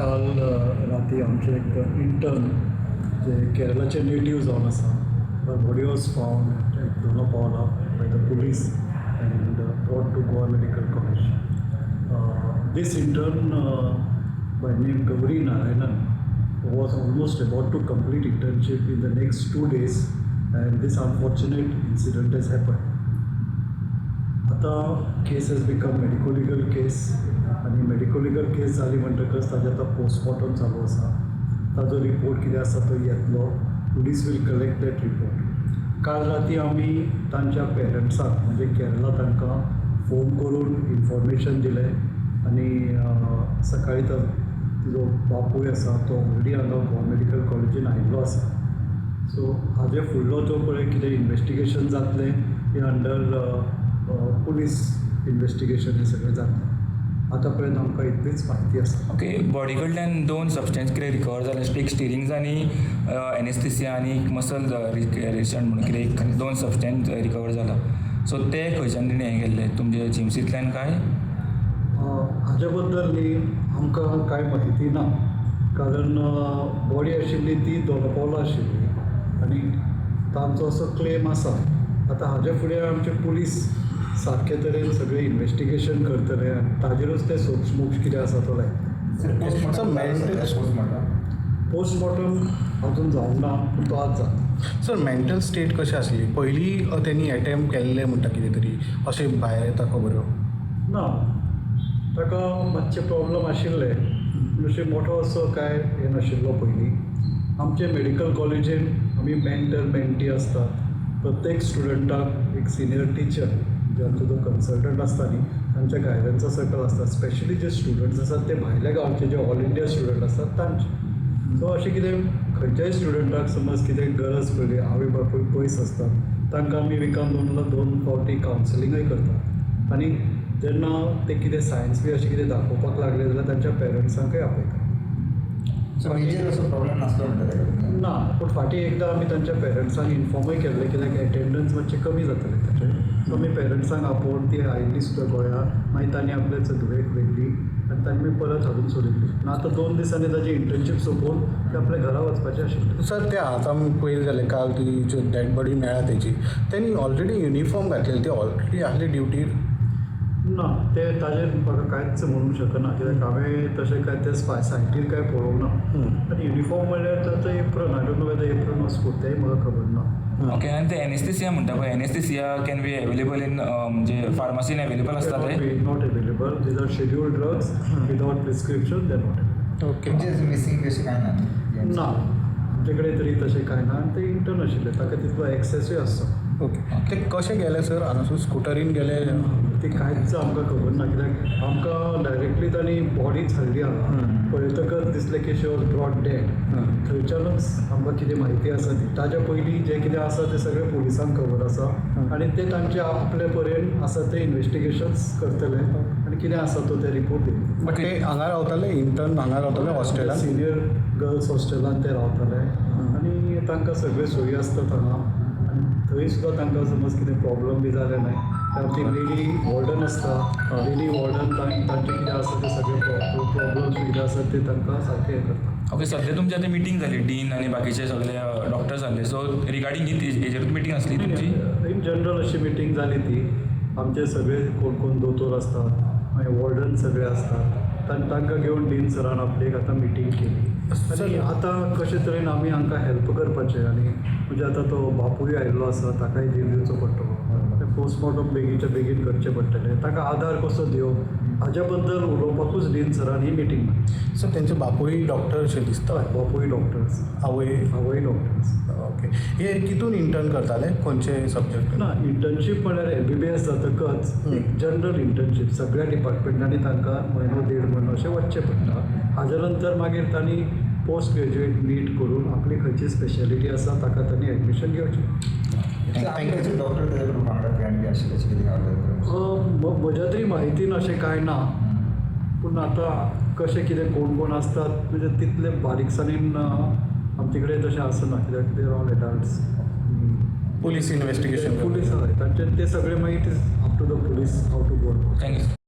काल राती आमचे एक इंटर्न जे केरळाचे नेटिव्ह जावन आसा बॉडी वॉज फावंड एक दोनो पावला by the police and brought to Goa medical college. This intern by name Gauri Narayanan was almost about to complete internship in the next 2 days and this unfortunate incident has happened. आता केस has become medico legal केस आणि medico legal केस जाली म्हणटकच ताजे आतां postmortem चालू आसा. ताजो report कितें आसा तो येतलो. Police will collect that report. काल राती आमी तांच्या पेरंट्सांक म्हणजे केरळा तांकां फोन करून इन्फॉर्मेशन दिलें आनी सकाळीं तिजो बापूय आसा तो ऑलरेडी हांगा गोवा मेडिकल कॉलेजीन आयिल्लो आसा. सो हाजे फुडलो जो पळय कितें इन्वेस्टिगेशन जातलें हें अंडर पुलीस इन्वेस्टिगेशन हें सगळें जातलें. आतां पर्यंत आमकां इतलीच म्हायती आसा. ओके, बॉडी कडल्यान 2 सबस्टन्स कितें रिकवर जाले, एक स्टिरिंग्स आनी एनेस्थेसिया आनी मसल रिसंट म्हणून कितें 2 सबस्टन्स रिकवर जाला. सो ते खंयच्यान तेणी हें केल्ले तुमचे जिम्सींतल्यान काय? हाजे बद्दल न्ही आमकां कांय म्हायती ना, कारण बॉडी आशिल्ली ती दोनापावला आशिल्ली आनी तांचो असो क्लेम आसा. आतां हाजे फुडें आमचे पुलीस सारके तरेन सगळें इन्वेस्टिगेशन करतले आनी ताजेरूच ते सोक्षमोक्ष कितें आसा तो लायतले. पोस्टमॉर्टम अजून जावंक ना पूण तो आज जाता. सर मेंटल स्टेट कशें आसली पयलीं तेणी एटेम्प्ट केल्लें म्हणटा कितें तरी अशें भायर येता खबरो? ना, ताका मातशे प्रॉब्लम आशिल्ले, अशें मोठो असो कांय हें नाशिल्लो पयलीं. आमचे मेडिकल कॉलेजीन आमी मेंटर मेंटी आसतात. प्रत्येक स्टुडंटाक एक सिनियर टिचर जांचो जो कन्सल्टंट आसता न्ही तांच्या गायडन्सा सकयल आसता. स्पेशली जे स्टुडंट्स आसात ते भायल्या गांवचे जे ऑल इंडिया स्टुडंट आसतात तांचे. सो अशें कितें खंयच्याय स्टुडंटाक समज कितें गरज पडली, आवय बापूय पयस आसतात, तांकां आमी विकान 2 फावटी कावन्सिलिंगूय करतात. आनी जेन्ना ते कितें सायन्स बी अशें कितें दाखोवपाक लागले जाल्यार तांच्या पेरंट्सांकय आपयतात. मेजर असो प्रॉब्लेम नासलो म्हणटा ना, पूण फाटीं एकदां आमी तांच्या पेरंट्सांक इन्फॉर्मूय केल्लें कित्याक एटेंडन्स मातशें कमी जातलें ताचें. सो आमी पेरंट्सांक आपोवन ती आयिल्ली सुद्दां गोंयांत, मागीर तांणी आपले चलवेक व्हेल्ली आनी तांणी मागीर परत हाडून सोडिल्ली. आतां 2 दिसांनी ताची इंटर्नशीप सोंपोवन ते आपल्या घरा वचपाचें आशिल्लें. सर ते आतां पळयलें जाल्यार काल ती डेड बॉडी मेळ्ळा तेची, तेणी ऑलरेडी युनिफॉर्म घातलेली, ती ऑलरेडी आहली ड्युटीर? ना, ते ताजेर म्हाका कांयच म्हणूंक शकना कित्याक हांवें तशें कांय ते सायटीर कांय पळोवंक ना. आनी युनिफॉर्म म्हणल्यार ताचो apron, I don't know whether apron was put, तेंय म्हाका खबर ना. ओके, आनी ते एनेस्थेसिया म्हणटा पळय, anaesthesia can be available in म्हणजे फार्मासीन अवेलेबल आसता ते? Not available. These are scheduled drugs without prescription, they not available. Okay, missing अशें कांय ना? ना, आमचे कडेन तरी तशें कांय ना. आनी ते इंटर्न आशिल्ले, ताका तितलो एक्सेसूय आसता. ओके, ते कशें गेले सर? हांगासून स्कुटरीन गेले? ती कांयच आमकां खबर ना कित्याक आमकां डायरेक्टली तांणी बॉडीच हाडली हांगा. पळयतकच दिसलें की शी वॉज ब्रॉट डेड. थंयच्यानच आमकां कितें म्हायती आसा ती. ताज्या पयलीं जें कितें आसा तें सगळें पुलिसांक खबर आसा आनी ते तांचे आपले परेन आसा ते इन्वेस्टिगेशन्स करतले आनी कितें आसा तो ते रिपोर्ट दितले. बट ते हांगा रावताले, इंटर्न हांगा रावताले हॉस्टेलान? सिनियर गर्ल्स हॉस्टेलान ते रावताले आनी तांकां सगळे सोयी आसतात हांगा. आनी थंय सुद्दां तांकां समज कितें प्रॉब्लम बी जालें न्हय जाल्यार ती लेडी वॉर्डन आसता. लेडी वॉर्डन तांचें कितें आसा ते सगळे प्रॉब्लम्स कितें आसात ते तांकां सारके हें करता. ओके, सद्या तुमची आतां मिटींग जाली, डीन आनी बाकीचे सगळे डॉक्टर्स जाल्ले. सो रिगार्डींग हेजेरूच मिटींग आसली तुमची? इन जनरल अशी मिटींग जाली ती. आमचे सगळे कोण दोतोर आसतात, मागीर वॉर्डन सगळे आसतात, तांकां घेवन डीन सरान आपली एक आतां मिटींग केली. आनी आतां कशे तरेन आमी हांकां हेल्प करपाचें. आनी म्हणजे आतां तो बापूय आयिल्लो आसा, ताकाय धीर दिवचो पडटलो. पोस्टमॉर्टम बेगीनच्या बेगीन करचें पडटलें. ताका आदार कसो दिवप हाज्या बद्दल उलोवपाकूच डीन सरान ही मिटींग मारली. सर तेंचे बापूय डॉक्टर अशें दिसता? बापूय डॉक्टर्स, आवय डॉक्टर्स. ओके, हे कितून इंटर्न करताले, खंयचे सब्जेक्ट? ना, इंटर्नशीप म्हळ्यार MBBS जातकच एक जनरल इंटर्नशीप सगळ्या डिपार्टमेंटांनी तांकां म्हयनो 1.5 म्हयनो अशें वचचें पडटा. हाजे नंतर मागीर तांणी पोस्ट ग्रॅज्युएट नीट करून आपली खंयची स्पेशालिटी आसा ताका तांणी एडमिशन घेवचें. डॉक्टर म्हज्या तरी म्हायतीन अशें कांय ना, पूण आतां कशें कितें कोण आसतात म्हणजे तितले बारीकसाणेन आमचे कडेन तशें आसना कित्याक ते all adults. Police investigation? Police हय, तांचे ते सगळे मागीर up to the police have to go. Thank you.